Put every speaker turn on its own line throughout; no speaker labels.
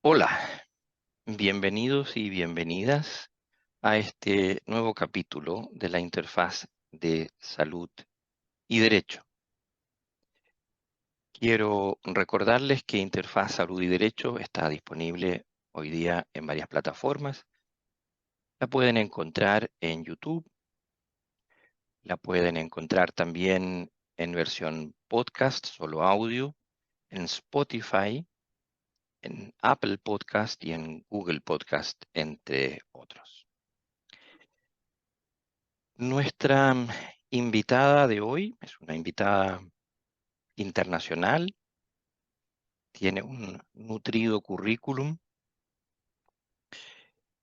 Hola, bienvenidos y bienvenidas a este nuevo capítulo de la interfaz de salud y derecho. Quiero recordarles que Interfaz Salud y Derecho está disponible hoy día en varias plataformas. La pueden encontrar en YouTube, la pueden encontrar también en versión podcast, solo audio, en Spotify, en Apple Podcast y en Google Podcast, entre otros. Nuestra invitada de hoy es una invitada internacional, tiene un nutrido currículum,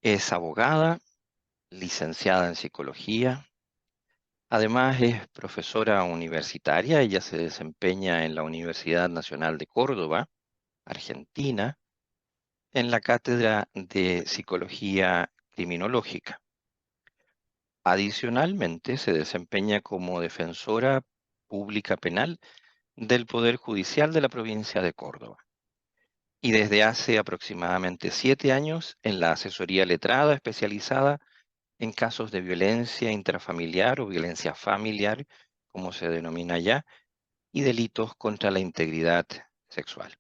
es abogada, licenciada en psicología, además es profesora universitaria, ella se desempeña en la Universidad Nacional de Córdoba, Argentina, en la cátedra de Psicología Criminológica. Adicionalmente, se desempeña como defensora pública penal del Poder Judicial de la provincia de Córdoba. Y desde hace aproximadamente 7 años en la asesoría letrada especializada en casos de violencia intrafamiliar o violencia familiar, como se denomina ya, y delitos contra la integridad sexual.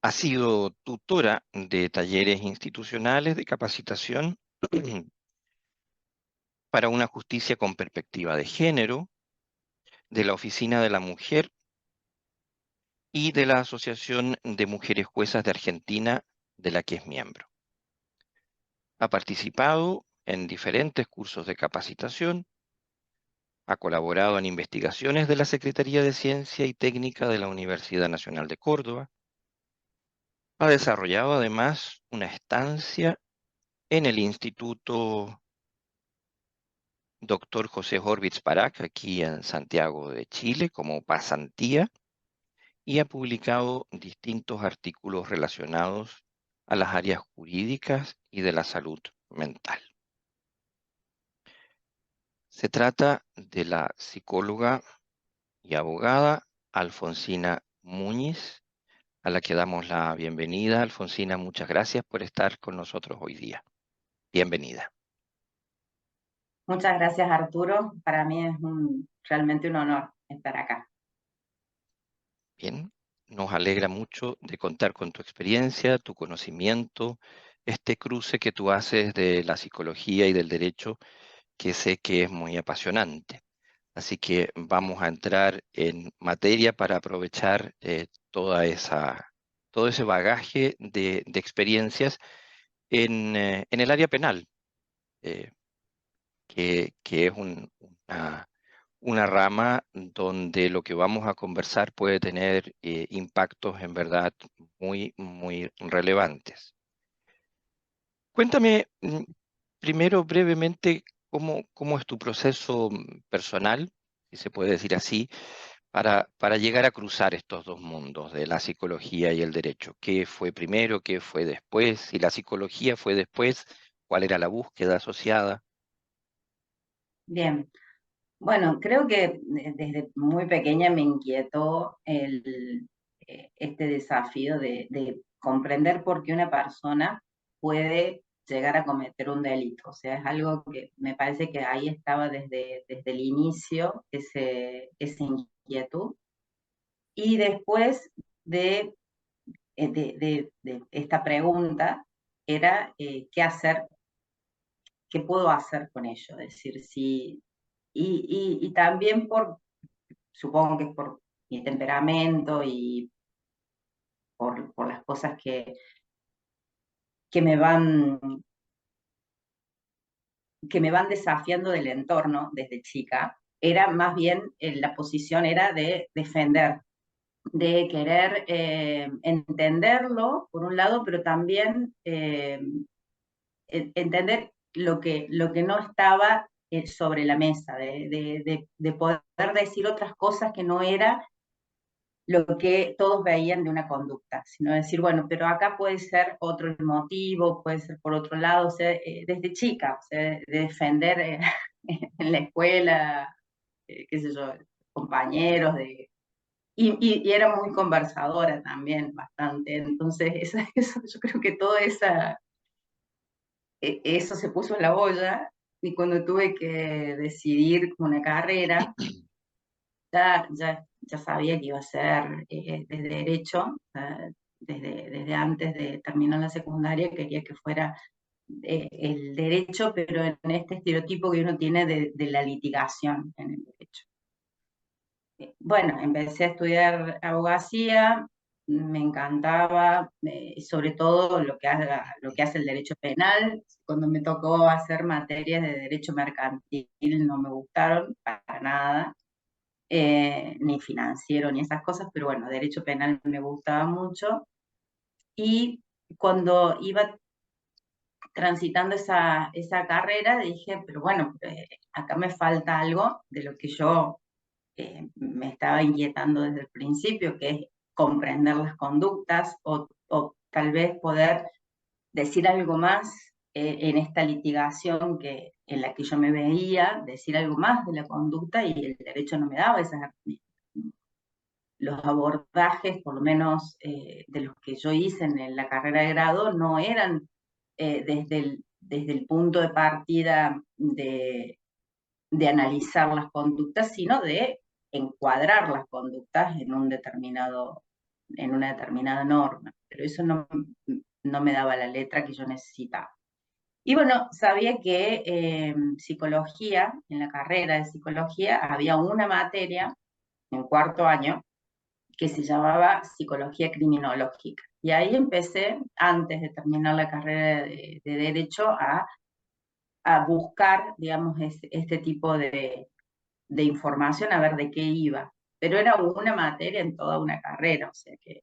Ha sido tutora de talleres institucionales de capacitación para una justicia con perspectiva de género, de la Oficina de la Mujer y de la Asociación de Mujeres Juezas de Argentina, de la que es miembro. Ha participado en diferentes cursos de capacitación, ha colaborado en investigaciones de la Secretaría de Ciencia y Técnica de la Universidad Nacional de Córdoba, ha desarrollado además una estancia en el Instituto Dr. José Horvitz Parac, aquí en Santiago de Chile, como pasantía, y ha publicado distintos artículos relacionados a las áreas jurídicas y de la salud mental. Se trata de la psicóloga y abogada Alfonsina Muñiz, a la que damos la bienvenida. Alfonsina, muchas gracias por estar con nosotros hoy día. Bienvenida.
Muchas gracias, Arturo. Para mí es realmente un honor estar acá.
Bien, nos alegra mucho de contar con tu experiencia, tu conocimiento, este cruce que tú haces de la psicología y del derecho, que sé que es muy apasionante. Así que vamos a entrar en materia para aprovechar todo ese bagaje de experiencias en el área penal, eh, que es una rama donde lo que vamos a conversar puede tener impactos en verdad muy, muy relevantes. Cuéntame primero brevemente cómo es tu proceso personal, si se puede decir así, para llegar a cruzar estos dos mundos de la psicología y el derecho. ¿Qué fue primero? ¿Qué fue después? Si la psicología fue después, ¿cuál era la búsqueda asociada?
Bien, bueno, creo que desde muy pequeña me inquietó este desafío de comprender por qué una persona puede llegar a cometer un delito. O sea, es algo que me parece que ahí estaba desde el inicio, esa inquietud. Y después de, de esta pregunta era qué hacer, qué puedo hacer con ello. Es decir, si, y también supongo que es por mi temperamento y por las cosas que me van, que me van desafiando del entorno desde chica, era más bien, la posición era de defender, de querer entenderlo, por un lado, pero también entender lo que no estaba sobre la mesa, de poder decir otras cosas que no era lo que todos veían de una conducta, sino decir, bueno, pero acá puede ser otro el motivo, puede ser por otro lado, o sea, desde chica, o sea, de defender en la escuela, qué sé yo, compañeros, y era muy conversadora también, bastante. Entonces, eso, yo creo que todo eso se puso en la olla, y cuando tuve que decidir una carrera, ya sabía que iba a ser de derecho. Desde antes de terminar la secundaria quería que fuera el derecho, pero en este estereotipo que uno tiene de la litigación en el derecho. Bueno, empecé a estudiar abogacía, me encantaba, sobre todo lo que hace el derecho penal. Cuando me tocó hacer materias de derecho mercantil no me gustaron para nada, ni financiero ni esas cosas, pero bueno, derecho penal me gustaba mucho. Y cuando iba transitando esa carrera dije, pero bueno, acá me falta algo de lo que yo me estaba inquietando desde el principio, que es comprender las conductas, o tal vez poder decir algo más en esta litigación en la que yo me veía, decir algo más de la conducta, y el derecho no me daba esas herramientas. Los abordajes, por lo menos de los que yo hice en la carrera de grado, no eran desde el punto de partida de analizar las conductas, sino de encuadrar las conductas en una determinada norma. Pero eso no me daba la letra que yo necesitaba. Y bueno, sabía que psicología, en la carrera de psicología, había una materia en cuarto año que se llamaba psicología criminológica. Y ahí empecé, antes de terminar la carrera de Derecho, a buscar, digamos, este tipo de información, a ver de qué iba. Pero era una materia en toda una carrera, o sea que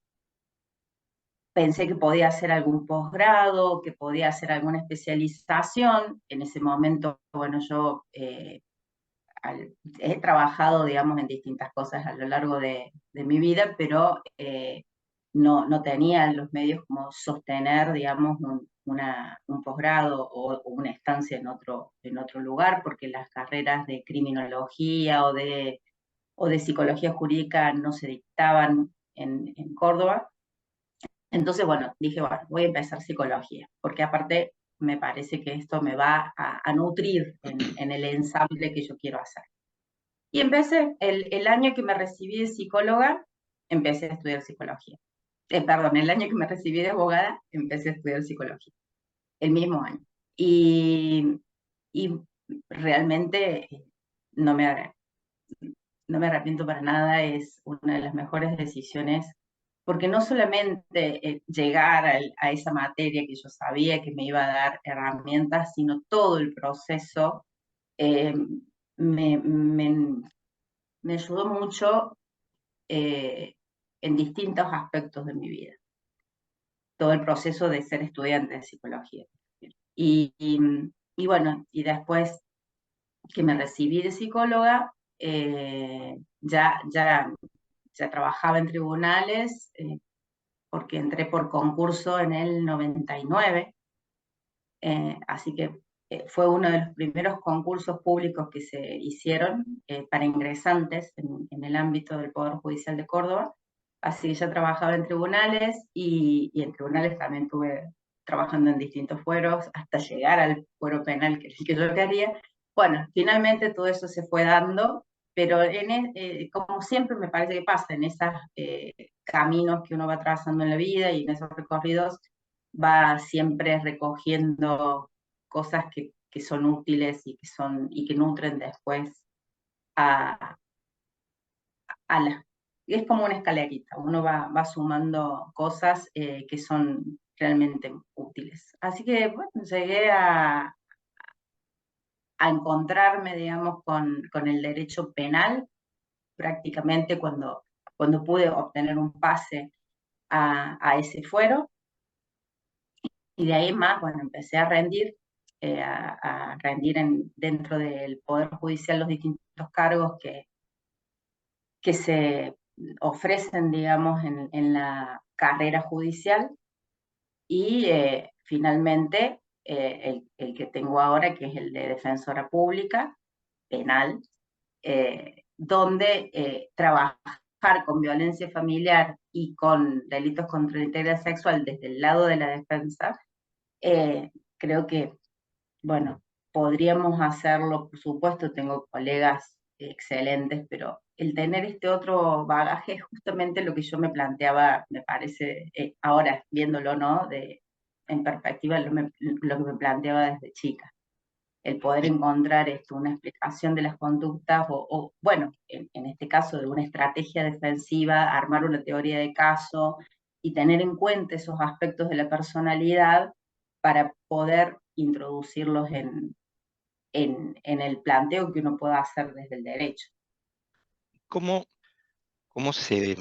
pensé que podía hacer algún posgrado, que podía hacer alguna especialización. En ese momento, bueno, yo he trabajado, digamos, en distintas cosas a lo largo de mi vida, pero no tenía los medios como sostener, digamos, un posgrado o una estancia en otro lugar, porque las carreras de criminología o de psicología jurídica no se dictaban en Córdoba. Entonces, bueno, dije, bueno, voy a empezar psicología, porque aparte me parece que esto me va a nutrir en el ensamble que yo quiero hacer. Y empecé, el año que me recibí de psicóloga, empecé a estudiar psicología. Perdón, el año que me recibí de abogada, empecé a estudiar psicología, el mismo año. Y, y realmente no me, no me arrepiento para nada, es una de las mejores decisiones, porque no solamente llegar a esa materia que yo sabía que me iba a dar herramientas, sino todo el proceso eh, me, me, me ayudó mucho eh, en distintos aspectos de mi vida, todo el proceso de ser estudiante de psicología. Y, y, y bueno, y después que me recibí de psicóloga, ya trabajaba en tribunales, porque entré por concurso en el 99, así que fue uno de los primeros concursos públicos que se hicieron para ingresantes en el ámbito del Poder Judicial de Córdoba. Así que ya trabajaba en tribunales, y en tribunales también estuve trabajando en distintos fueros hasta llegar al fuero penal, que es el que yo quería. Bueno, finalmente todo eso se fue dando, pero como siempre me parece que pasa en esos caminos que uno va trazando en la vida y en esos recorridos, va siempre recogiendo cosas que son útiles y que nutren después a, es como una escalerita, uno va sumando cosas que son realmente útiles. Así que bueno, llegué a encontrarme, digamos, con el derecho penal prácticamente cuando pude obtener un pase a ese fuero. Y de ahí más, bueno, empecé a rendir, a rendir dentro del Poder Judicial los distintos cargos que se ofrecen, digamos, en la carrera judicial. Y finalmente el que tengo ahora, que es el de Defensora Pública Penal, donde trabajo con violencia familiar y con delitos contra la integridad sexual desde el lado de la defensa, creo que, bueno, podríamos hacerlo, por supuesto, tengo colegas excelentes, pero el tener este otro bagaje es justamente lo que yo me planteaba, me parece, ahora viéndolo, ¿no? En perspectiva, lo que me planteaba desde chica. El poder
Y
encontrar esto, una explicación de las conductas, bueno, en este caso de una estrategia defensiva, armar una teoría de caso y tener en cuenta esos aspectos de la personalidad para poder introducirlos en el planteo que uno pueda hacer desde el derecho.
¿cómo, cómo se,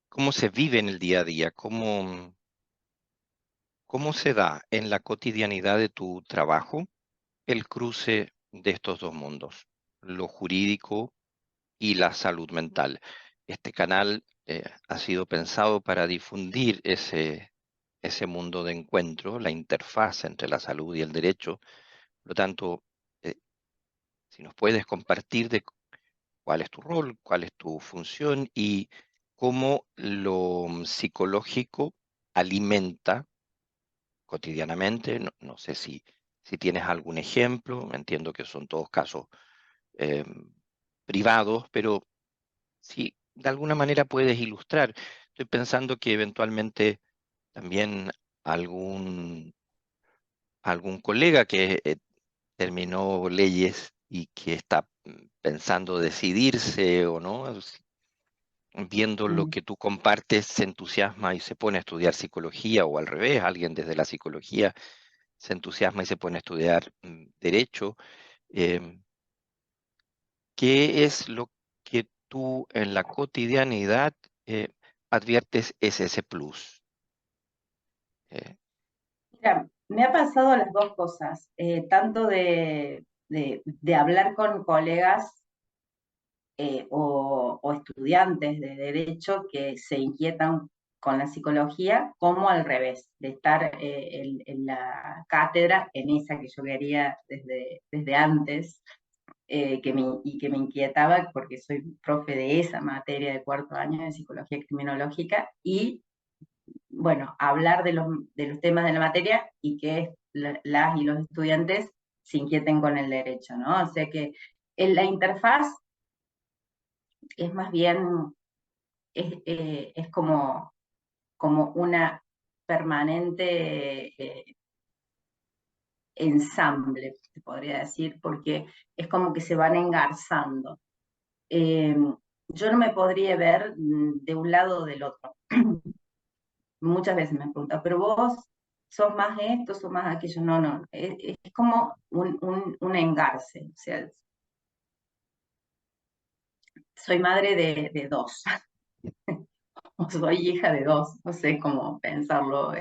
cómo se vive en el día a día? ¿Cómo se da en la cotidianidad de tu trabajo el cruce de estos dos mundos, lo jurídico y la salud mental? Este canal ha sido pensado para difundir ese mundo de encuentro, la interfaz entre la salud y el derecho. Por lo tanto, eh, si nos puedes compartir de cuál es tu rol, cuál es tu función y cómo lo psicológico alimenta cotidianamente. No sé si tienes algún ejemplo, entiendo que son todos casos eh, privados, pero si de alguna manera puedes ilustrar. Estoy pensando que eventualmente también algún, algún colega que terminó leyes y que está pensando decidirse o no, viendo lo
Mm.
que tú compartes, se entusiasma y se pone a estudiar psicología, o al revés, alguien desde la psicología se entusiasma y se pone a estudiar derecho. Em, ¿Qué es lo que tú en la cotidianidad eh, adviertes es ese plus? Eh,
Mira, me ha pasado las dos cosas, tanto de hablar con colegas o estudiantes de derecho que se inquietan con la psicología, como al revés, de estar en la cátedra, en esa que yo quería desde antes, y que me inquietaba porque soy profe de esa materia de cuarto año de psicología criminológica, y bueno, hablar de los temas de la materia y que las y los estudiantes se inquieten con el derecho, ¿no? O sea que en la interfaz es más bien, es como una permanente ensamble, se podría decir, porque es como que se van engarzando. Eh, yo no me podría ver de un lado o del otro. Muchas veces me han preguntado, pero vos sos más esto, sos más aquello. No, no, es como un engarce. O sea, soy madre de dos, o soy hija de dos, no sé cómo pensarlo,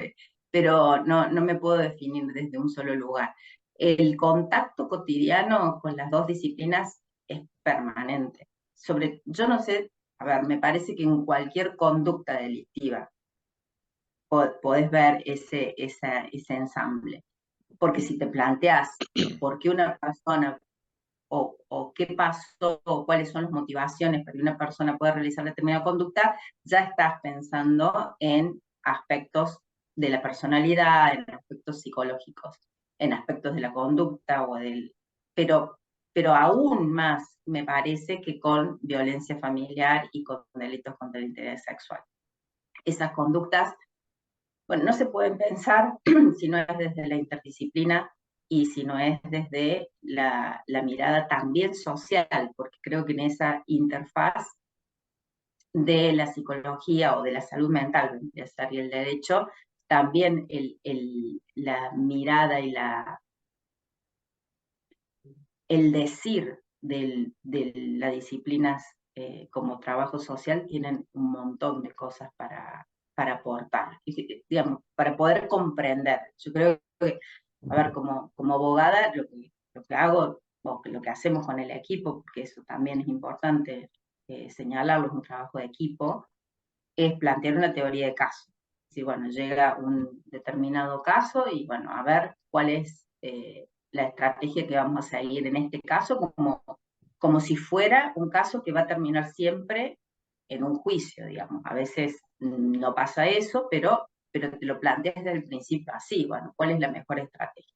pero no me puedo definir desde un solo lugar. El contacto cotidiano con las dos disciplinas es permanente. Yo no sé, a ver, me parece que en cualquier conducta delictiva podés ver ese ensamble. Porque si te planteas por qué una persona o qué pasó o cuáles son las motivaciones para que una persona pueda realizar determinada conducta, ya estás pensando en aspectos de la personalidad, en aspectos psicológicos, en aspectos de la conducta pero, pero aún más me parece que con violencia familiar y con delitos contra el interés sexual. Esas conductas, bueno, no se pueden pensar si no es desde la interdisciplina y si no es desde la mirada también social, porque creo que en esa interfaz de la psicología o de la salud mental, y el derecho, también la mirada y el decir de las disciplinas como trabajo social tienen un montón de cosas para aportar, digamos, para poder comprender. Yo creo que, a ver, como abogada, lo que hago, o lo que hacemos con el equipo, porque eso también es importante señalarlo, es un trabajo de equipo, es plantear una teoría de caso. Si, bueno, llega un determinado caso y, bueno, a ver cuál es la estrategia que vamos a seguir en este caso, como si fuera un caso que va a terminar siempre en un juicio, digamos. A veces no pasa eso, pero te lo planteas desde el principio así, bueno, ¿cuál es la mejor estrategia?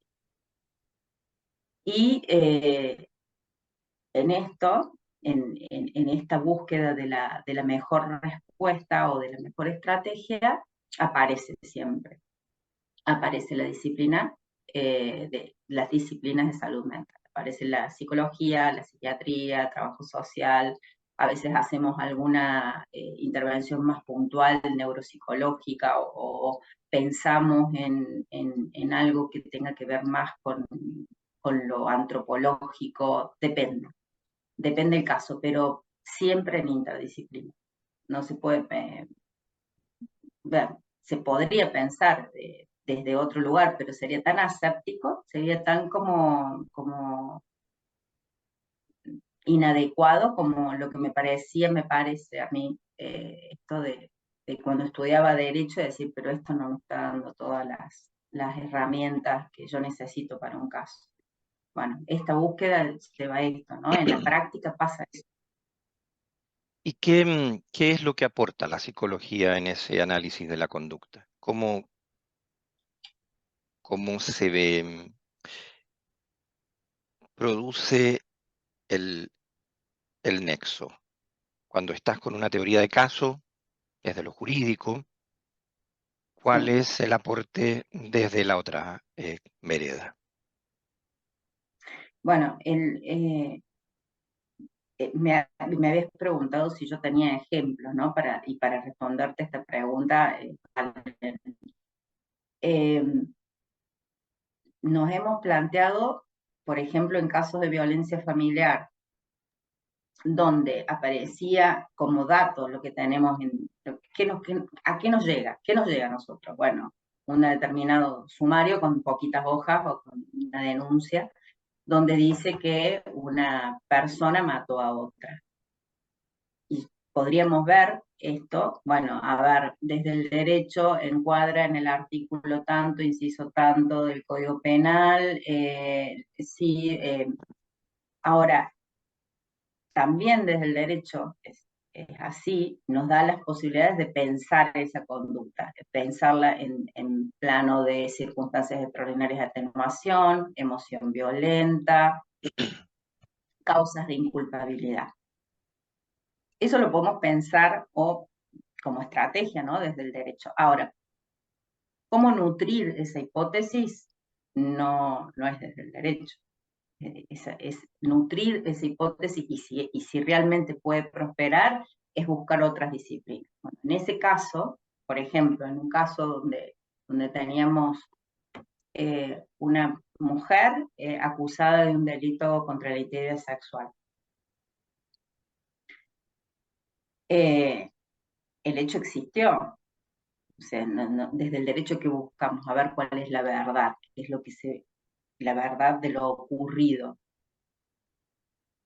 Y en esto, en esta búsqueda de la mejor respuesta o de la mejor estrategia, aparece siempre, aparece la disciplina, de las disciplinas de salud mental. Aparece la psicología, la psiquiatría, trabajo social, a veces hacemos alguna intervención más puntual neuropsicológica o pensamos en algo que tenga que ver más con lo antropológico, depende del caso, pero siempre en interdisciplina. No se puede ver, se podría pensar desde otro lugar, pero sería tan aséptico, sería tan como inadecuado como lo que me parece a mí, esto de cuando estudiaba Derecho, decir, pero esto no me está dando todas las herramientas que yo necesito para un caso. Bueno, esta búsqueda lleva a esto, ¿no? En la práctica pasa eso.
¿Y qué es lo que aporta la psicología en ese análisis de la conducta? ¿Cómo se ve, produce el, el nexo? Cuando estás con una teoría de caso, desde lo jurídico, ¿cuál
Sí.
es el aporte desde la otra vereda?
Bueno, me habías preguntado si yo tenía ejemplos, ¿no? Y para responderte esta pregunta, eh, nos hemos planteado, por ejemplo, en casos de violencia familiar, donde aparecía como dato lo que tenemos ¿a qué nos llega? ¿Qué nos llega a nosotros? Bueno, un determinado sumario con poquitas hojas o con una denuncia, donde dice que una persona mató a otra. Y podríamos ver esto, bueno, a ver, desde el derecho encuadra en el artículo tanto, inciso tanto del Código Penal, sí, ahora, también desde el derecho es así, nos da las posibilidades de pensar esa conducta, de pensarla en plano de circunstancias extraordinarias de atenuación, emoción violenta, causas de inculpabilidad. Eso lo podemos pensar o como estrategia, ¿no? Desde el derecho. Ahora, ¿cómo nutrir esa hipótesis? No es desde el derecho. Es nutrir esa hipótesis y si realmente puede prosperar, es buscar otras disciplinas. Bueno, en ese caso, por ejemplo, en un caso donde teníamos una mujer acusada de un delito contra la integridad sexual. El hecho existió, o sea, desde el derecho que buscamos, a ver cuál es la verdad, qué es la verdad de lo ocurrido.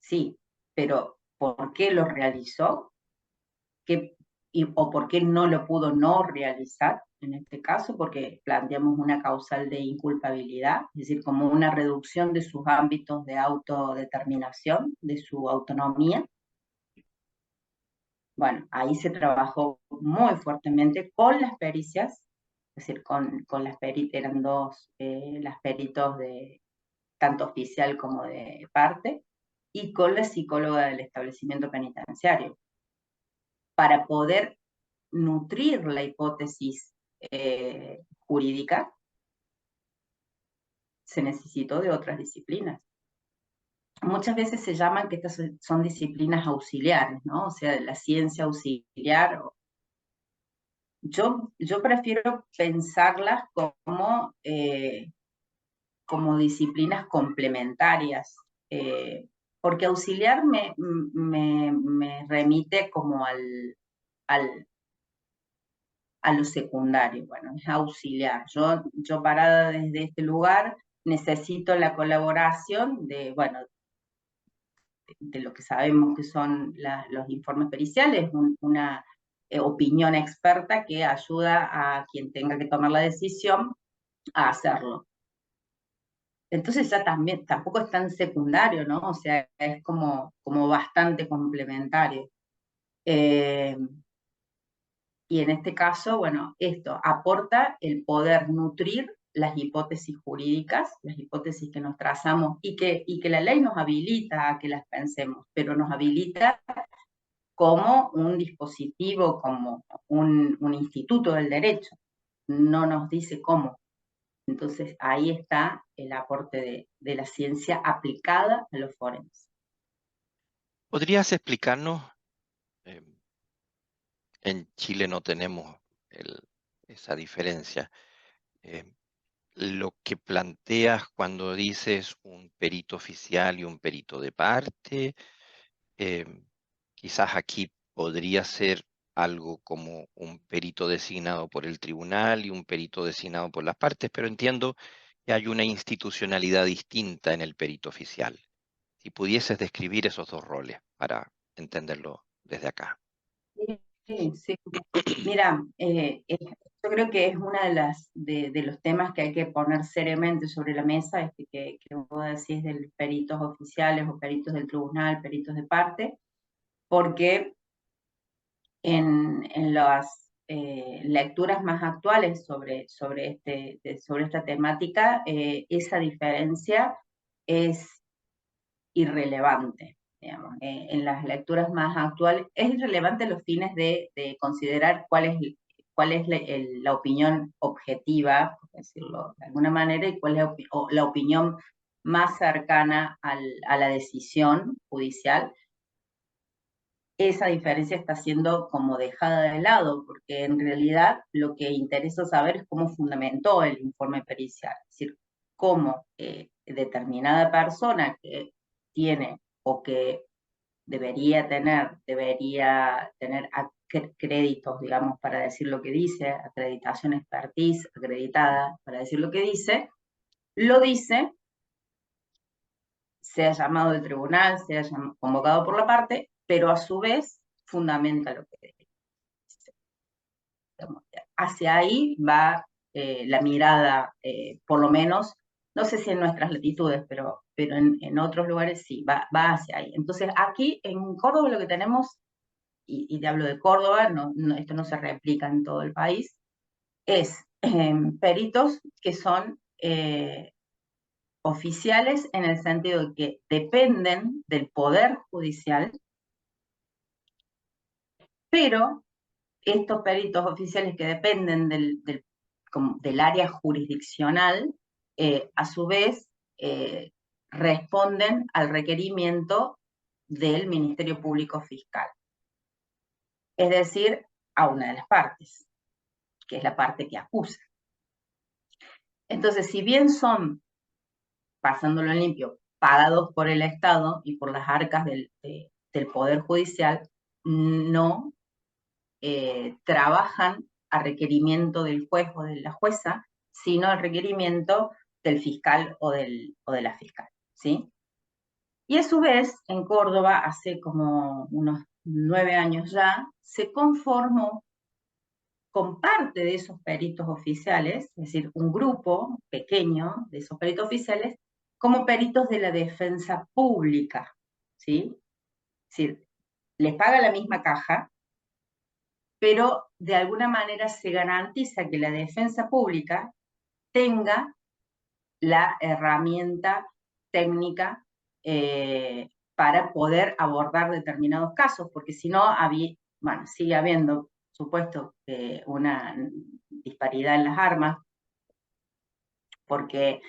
Sí, pero ¿por qué lo realizó? ¿O por qué no lo pudo no realizar? En este caso, porque planteamos una causal de inculpabilidad, es decir, como una reducción de sus ámbitos de autodeterminación, de su autonomía. Bueno, ahí se trabajó muy fuertemente con las pericias, es decir, con las peritas, eran dos las peritos de tanto oficial como de parte, y con la psicóloga del establecimiento penitenciario, para poder nutrir la hipótesis jurídica, se necesitó de otras disciplinas. Muchas veces se llaman que estas son disciplinas auxiliares, ¿no? O sea, la ciencia auxiliar. Yo prefiero pensarlas como disciplinas complementarias, porque auxiliar me remite como al, a lo secundario, bueno, es auxiliar. Yo parada desde este lugar necesito la colaboración bueno, de lo que sabemos que son los informes periciales, una opinión experta que ayuda a quien tenga que tomar la decisión a hacerlo. Entonces ya también, tampoco es tan secundario, ¿no? O sea, es como bastante complementario. Eh, y en este caso, bueno, esto aporta el poder nutrir las hipótesis jurídicas, las hipótesis que nos trazamos y que la ley nos habilita a que las pensemos, pero nos habilita como un dispositivo, como un instituto del derecho. No nos dice cómo. Entonces ahí está el aporte de la ciencia aplicada a los forenses.
¿Podrías explicarnos? eh, en Chile no tenemos esa diferencia. eh, lo que planteas cuando dices un perito oficial y un perito de parte, eh, quizás aquí podría ser algo como un perito designado por el tribunal y un perito designado por las partes, pero entiendo que hay una institucionalidad distinta en el perito oficial. Si pudieses describir esos dos roles para entenderlo desde acá.
Sí, sí. Mira, yo creo que es una de los temas que hay que poner seriamente sobre la mesa, que vos decís de los peritos oficiales o peritos del tribunal, peritos de parte, porque en las lecturas más actuales sobre esta temática, esa diferencia es irrelevante. Digamos. En las lecturas más actuales es irrelevante los fines de considerar cuál es la opinión objetiva, por decirlo de alguna manera, y cuál es la opinión más cercana a la decisión judicial. Esa diferencia está siendo como dejada de lado, porque en realidad lo que interesa saber es cómo fundamentó el informe pericial, es decir, cómo determinada persona que tiene o que debería tener créditos, digamos, para decir lo que dice, acreditación expertise acreditada para decir lo que dice, lo dice, sea llamado del tribunal, sea convocado por la parte, pero a su vez fundamenta lo que dice. Hacia ahí va la mirada, por lo menos, no sé si en nuestras latitudes, pero en otros lugares sí, va hacia ahí. Entonces, aquí en Córdoba lo que tenemos, y te hablo de Córdoba, esto no se replica en todo el país, es peritos que son oficiales en el sentido de que dependen del Poder Judicial, pero estos peritos oficiales que dependen del área jurisdiccional, a su vez, responden al requerimiento del Ministerio Público Fiscal, es decir, a una de las partes, que es la parte que acusa. Entonces, si bien son, pasándolo en limpio, pagados por el Estado y por las arcas del Poder Judicial, no trabajan a requerimiento del juez o de la jueza, sino al requerimiento del fiscal o de la fiscal, ¿sí? Y a su vez, en Córdoba, hace como unos 9 años ya, se conformó con parte de esos peritos oficiales, es decir, un grupo pequeño de esos peritos oficiales, como peritos de la defensa pública, ¿sí? Es decir, les paga la misma caja, pero de alguna manera se garantiza que la defensa pública tenga la herramienta técnica para poder abordar determinados casos, porque si no, bueno, sigue habiendo, supuesto, una disparidad en las armas, porque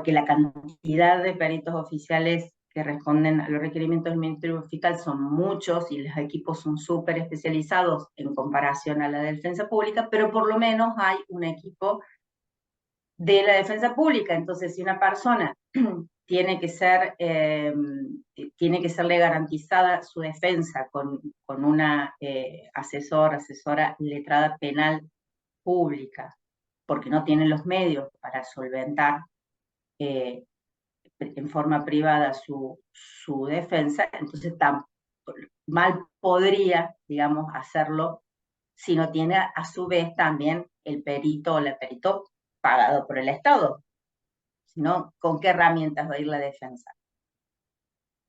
la cantidad de peritos oficiales que responden a los requerimientos del Ministerio Fiscal son muchos y los equipos son súper especializados en comparación a la defensa pública, pero por lo menos hay un equipo de la defensa pública. Entonces, si una persona tiene que serle garantizada su defensa con una asesora letrada penal pública, porque no tiene los medios para solventar en forma privada su defensa, entonces tan mal podría, digamos, hacerlo si no tiene a su vez también el perito o la perito pagado por el Estado, sino con qué herramientas va a ir la defensa.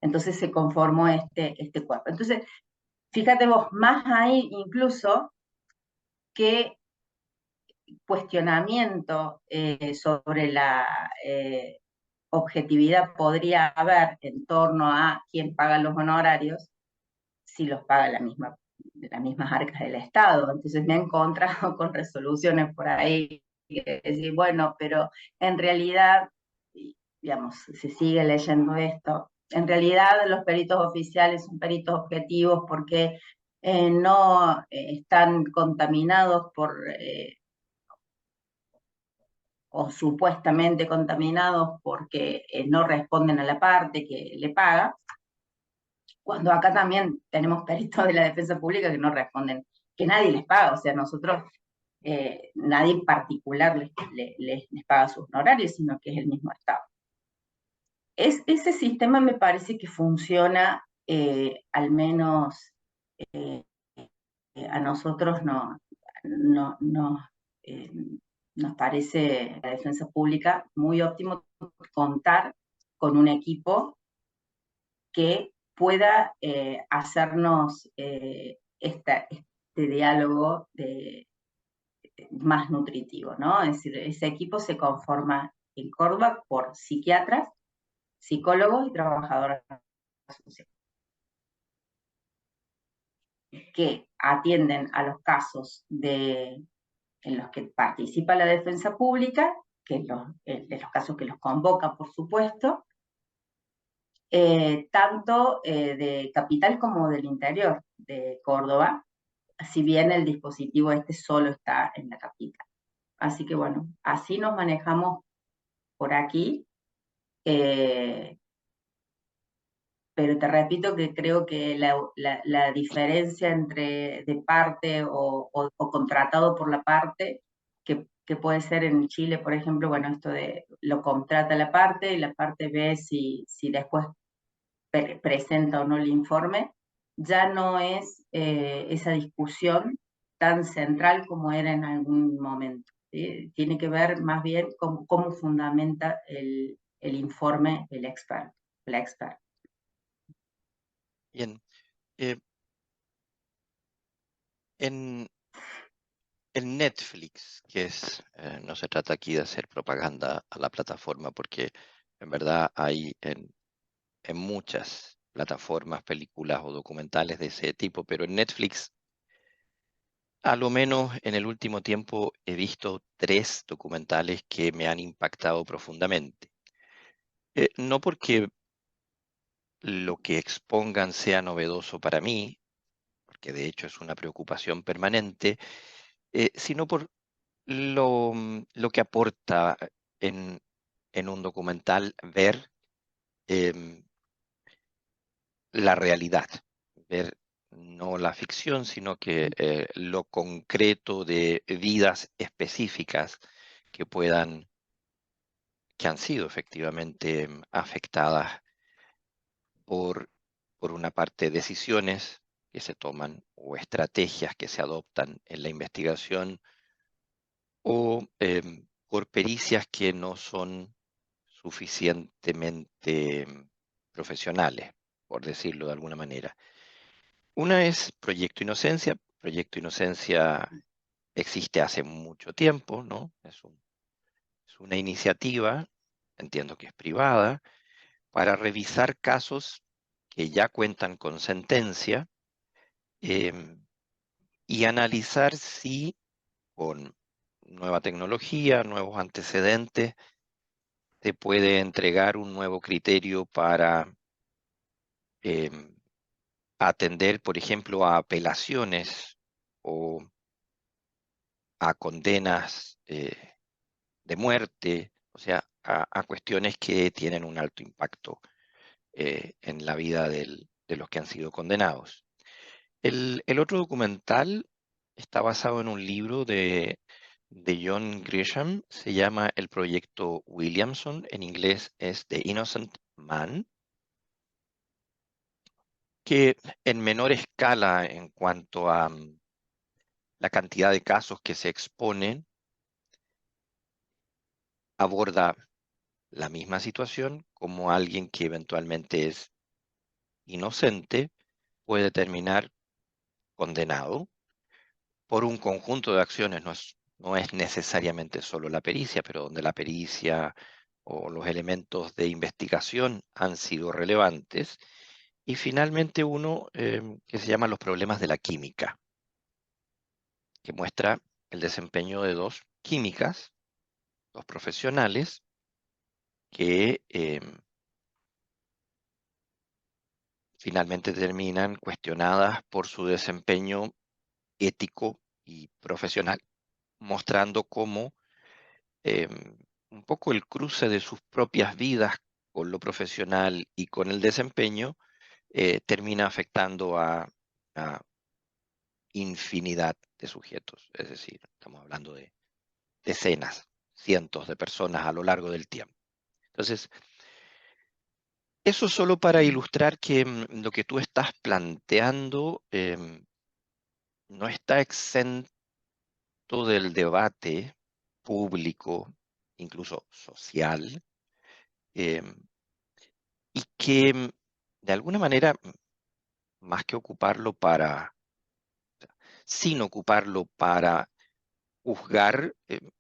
Entonces se conformó este cuerpo. Entonces, fíjate vos, más ahí incluso que cuestionamiento sobre la objetividad podría haber en torno a quién paga los honorarios, si los paga las mismas arcas del Estado. Entonces me he encontrado con resoluciones por ahí que decir, bueno, pero en realidad, digamos, se sigue leyendo esto, en realidad los peritos oficiales son peritos objetivos porque no están contaminados o supuestamente contaminados porque no responden a la parte que le paga, cuando acá también tenemos peritos de la defensa pública que no responden, que nadie les paga, o sea, nosotros, nadie en particular les paga sus honorarios, sino que es el mismo Estado. Ese sistema me parece que funciona, al menos eh, a nosotros no, eh, nos parece la defensa pública muy óptimo contar con un equipo que pueda hacernos este diálogo más nutritivo, ¿no? Es decir, ese equipo se conforma en Córdoba por psiquiatras, psicólogos y trabajadoras sociales que atienden a los casos en los que participa la defensa pública, que de los casos que los convoca, por supuesto, tanto de capital como del interior de Córdoba, si bien el dispositivo este solo está en la capital. Así que bueno, así nos manejamos por aquí, eh, pero te repito que creo que la diferencia entre de parte o contratado por la parte, que puede ser en Chile, por ejemplo, bueno, esto de lo contrata la parte y la parte ve si después presenta o no el informe, ya no es esa discusión tan central como era en algún momento. ¿Sí? Tiene que ver más bien con cómo fundamenta el informe el experto, la experta.
Bien. eh, en, en Netflix, no se trata aquí de hacer propaganda a la plataforma, porque en verdad hay en muchas plataformas películas o documentales de ese tipo, pero en Netflix, a lo menos en el último tiempo, he visto 3 documentales que me han impactado profundamente. No porque lo que expongan sea novedoso para mí, porque de hecho es una preocupación permanente, sino por lo que aporta en, en un documental ver em, la realidad, ver no la ficción, sino que lo concreto de vidas específicas que que han sido efectivamente afectadas por, por una parte, decisiones que se toman o estrategias que se adoptan en la investigación o por pericias que no son suficientemente profesionales, por decirlo de alguna manera. Una es Proyecto Inocencia. Proyecto Inocencia existe hace mucho tiempo, ¿no? Es una iniciativa, entiendo que es privada, para revisar casos que ya cuentan con sentencia em, y analizar si con nueva tecnología, nuevos antecedentes, se puede entregar un nuevo criterio para em, atender, por ejemplo, a apelaciones o a condenas de muerte, o sea, a cuestiones que tienen un alto impacto en la vida de los que han sido condenados. El otro documental está basado en un libro de John Grisham, se llama El Proyecto Williamson, en inglés es The Innocent Man, que en menor escala en cuanto a la cantidad de casos que se exponen, aborda la misma situación como alguien que eventualmente es inocente puede terminar condenado por un conjunto de acciones, no es necesariamente solo la pericia, pero donde la pericia o los elementos de investigación han sido relevantes. Y finalmente uno que se llama los problemas de la química, que muestra el desempeño de dos químicas, dos profesionales, que finalmente terminan cuestionadas por su desempeño ético y profesional, mostrando cómo un poco el cruce de sus propias vidas con lo profesional y con el desempeño termina afectando a infinidad de sujetos. Es decir, estamos hablando de decenas, cientos de personas a lo largo del tiempo. Entonces, eso solo para ilustrar que lo que tú estás planteando no está exento del debate público, incluso social, em, y que de alguna manera, más que ocuparlo sin ocuparlo para juzgar,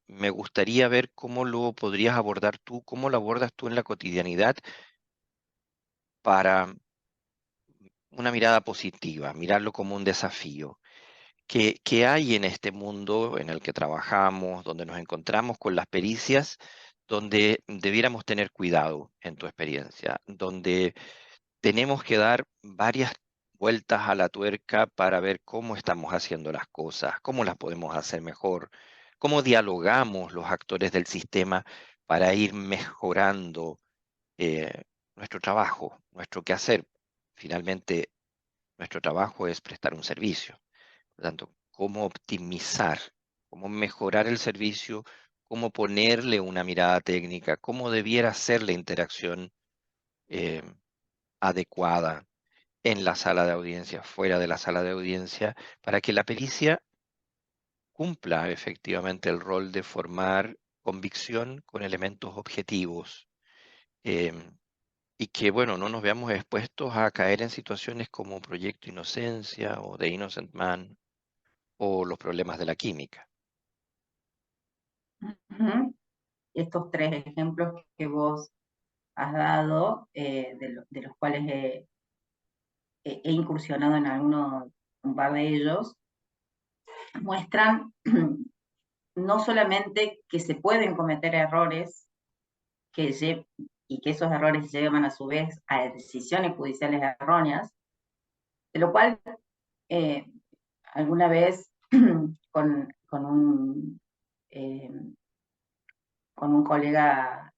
me gustaría ver cómo lo podrías abordar tú, cómo lo abordas tú en la cotidianidad para una mirada positiva, mirarlo como un desafío. ¿Qué hay en este mundo en el que trabajamos, donde nos encontramos con las pericias, donde debiéramos tener cuidado en tu experiencia, donde tenemos que dar varias vueltas a la tuerca para ver cómo estamos haciendo las cosas, cómo las podemos hacer mejor, cómo dialogamos los actores del sistema para ir mejorando eh, nuestro trabajo, nuestro quehacer? Finalmente, nuestro trabajo es prestar un servicio. Por lo tanto, cómo optimizar, cómo mejorar el servicio, cómo ponerle una mirada técnica, cómo debiera ser la interacción eh, adecuada en la sala de audiencia, fuera de la sala de audiencia, para que la pericia cumpla efectivamente el rol de formar convicción con elementos objetivos y que, bueno, no nos veamos expuestos a caer en situaciones como Proyecto Inocencia o The Innocent Man o los problemas de la química.
Ujú. Estos tres ejemplos que vos has dado, de los cuales he incursionado en un par de ellos, muestran no solamente que se pueden cometer errores y que esos errores llevan a su vez a decisiones judiciales erróneas, de lo cual eh, alguna vez con eh, un colega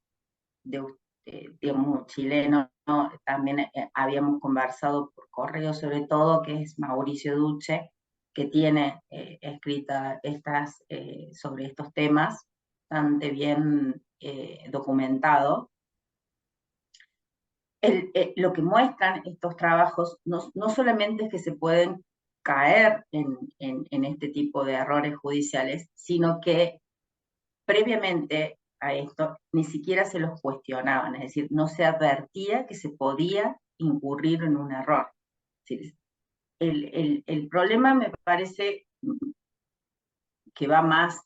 digamos, chileno, ¿no? También habíamos conversado por correo sobre todo, que es Mauricio Duce, que tiene escrita sobre estos temas, bastante bien documentado. Lo que muestran estos trabajos no solamente es que se pueden caer en este tipo de errores judiciales, sino que previamente a esto ni siquiera se los cuestionaban, es decir, no se advertía que se podía incurrir en un error. Es decir, el problema me parece que va más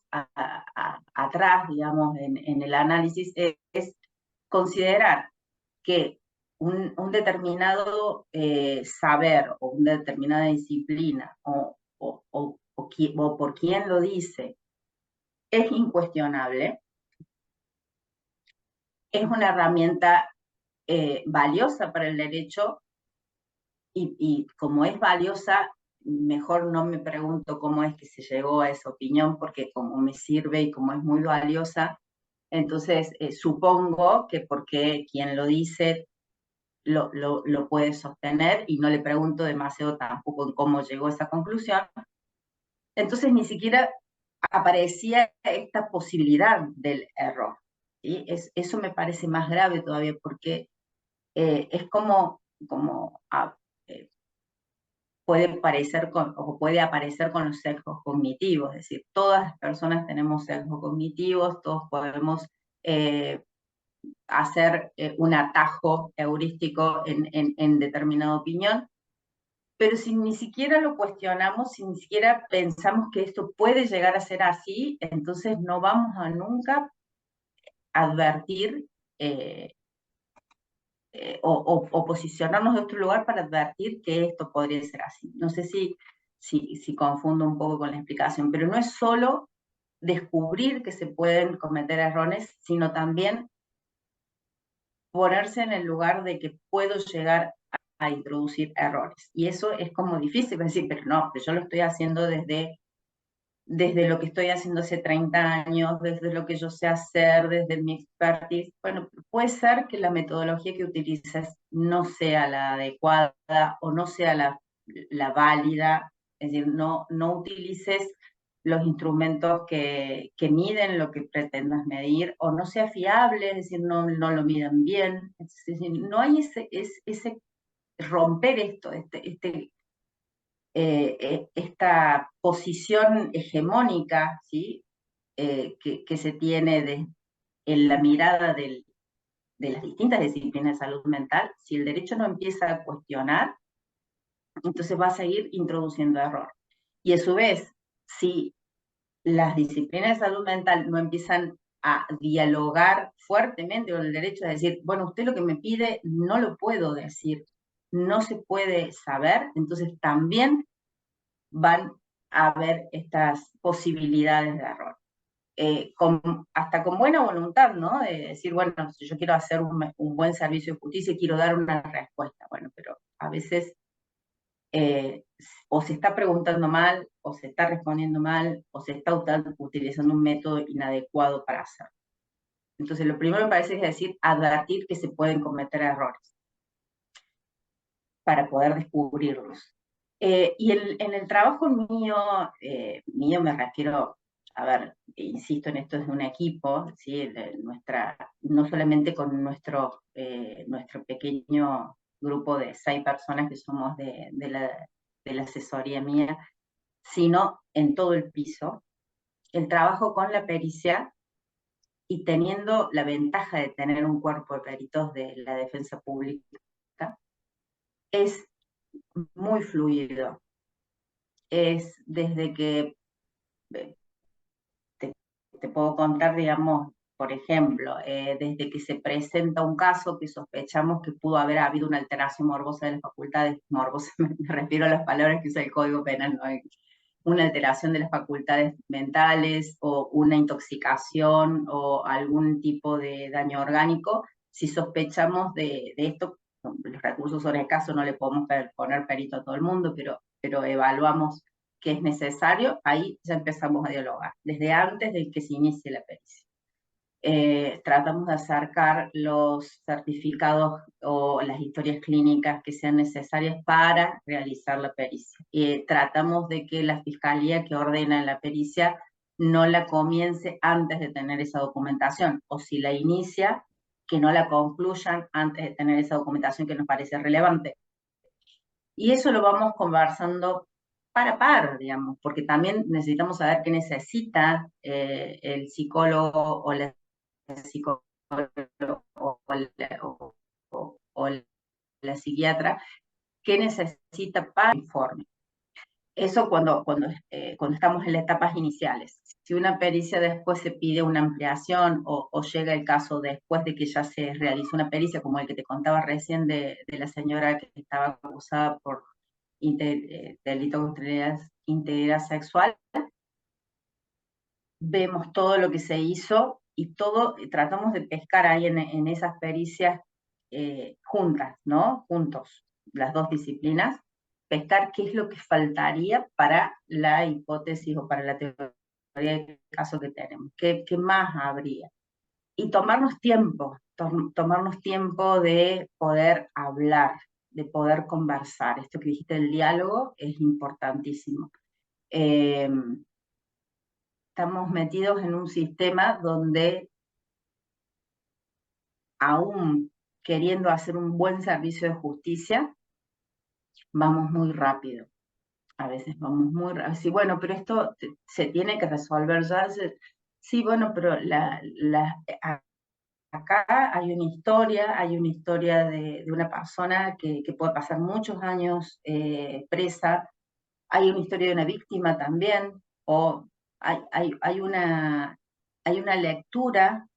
atrás, digamos, en el análisis, es considerar que un determinado saber o una determinada disciplina o por quién lo dice es incuestionable, es una herramienta valiosa para el derecho y como es valiosa, mejor no me pregunto cómo es que se llegó a esa opinión, porque como me sirve y como es muy valiosa, entonces supongo que porque quien lo dice lo puede sostener y no le pregunto demasiado tampoco en cómo llegó a esa conclusión. Entonces ni siquiera aparecía esta posibilidad del error. ¿Sí? Eso me parece más grave todavía porque es como eh, puede aparecer con los sesgos cognitivos, es decir, todas las personas tenemos sesgos cognitivos, todos podemos eh, hacer un atajo heurístico en determinada opinión, pero si ni siquiera lo cuestionamos, si ni siquiera pensamos que esto puede llegar a ser así, entonces no vamos a nunca advertir o posicionarnos de otro lugar para advertir que esto podría ser así. No sé si confundo un poco con la explicación, pero no es solo descubrir que se pueden cometer errores, sino también ponerse en el lugar de que puedo llegar a introducir errores. Y eso es como difícil decir, pero no, pero yo lo estoy haciendo desde lo que estoy haciendo hace 30 años, desde lo que yo sé hacer, desde mi expertise. Bueno, puede ser que la metodología que utilices no sea la adecuada o no sea la válida, es decir, no utilices los instrumentos que miden lo que pretendas medir, o no sea fiable, es decir, no lo midan bien. Es decir, no hay ese romper esto, esta posición hegemónica, ¿sí? Que se tiene en la mirada de las distintas disciplinas de salud mental. Si el derecho no empieza a cuestionar, entonces va a seguir introduciendo error. Y a su vez, si las disciplinas de salud mental no empiezan a dialogar fuertemente con el derecho, a decir, bueno, usted lo que me pide no lo puedo decir, no se puede saber, entonces también van a haber estas posibilidades de error. Hasta con buena voluntad, ¿no? De decir, bueno, si yo quiero hacer un buen servicio de justicia y quiero dar una respuesta, bueno, pero a veces o se está preguntando mal, o se está respondiendo mal, o se está utilizando un método inadecuado para hacerlo. Entonces, lo primero me parece es decir, advertir que se pueden cometer errores para poder descubrirlos. Y en el trabajo mío me refiero, a ver, insisto en esto, es de un equipo, ¿sí? No solamente con nuestro pequeño grupo de 6 personas que somos de la asesoría mía, sino en todo el piso. El trabajo con la pericia y teniendo la ventaja de tener un cuerpo de peritos de la defensa pública, es muy fluido. Es desde que eh, te, te puedo contar, digamos, por ejemplo, desde que se presenta un caso que sospechamos que pudo haber habido una alteración morbosa de las facultades, morbosa, me refiero a las palabras que usa el Código Penal, ¿no? Una alteración de las facultades mentales o una intoxicación o algún tipo de daño orgánico, si sospechamos de esto, los recursos son escasos, no le podemos poner perito a todo el mundo, pero evaluamos que es necesario, ahí ya empezamos a dialogar, desde antes de que se inicie la pericia. Tratamos de acercar los certificados o las historias clínicas que sean necesarias para realizar la pericia. Tratamos de que la fiscalía que ordena la pericia no la comience antes de tener esa documentación, o si la inicia, que no la concluyan antes de tener esa documentación que nos parece relevante. Y eso lo vamos conversando par, digamos, porque también necesitamos saber qué necesita el psicólogo o la psicóloga o la psiquiatra, qué necesita para el informe. Eso cuando estamos en las etapas iniciales. Si una pericia después se pide una ampliación o llega el caso después de que ya se realizó una pericia, como el que te contaba recién de la señora que estaba acusada por delito contra integridad sexual, vemos todo lo que se hizo y todo, tratamos de pescar ahí en esas pericias juntas, ¿no? Juntos, las dos disciplinas, pescar qué es lo que faltaría para la hipótesis o para la teoría del caso que tenemos, qué más habría. Y tomarnos tiempo de poder hablar, de poder conversar. Esto que dijiste del diálogo es importantísimo. Estamos metidos en un sistema donde aún queriendo hacer un buen servicio de justicia, vamos muy rápido. A veces vamos muy rápido. Sí, bueno, pero esto se tiene que resolver ya. Sí, bueno, pero acá hay una historia de una persona que puede pasar muchos años presa, hay una historia de una víctima también, o hay una lectura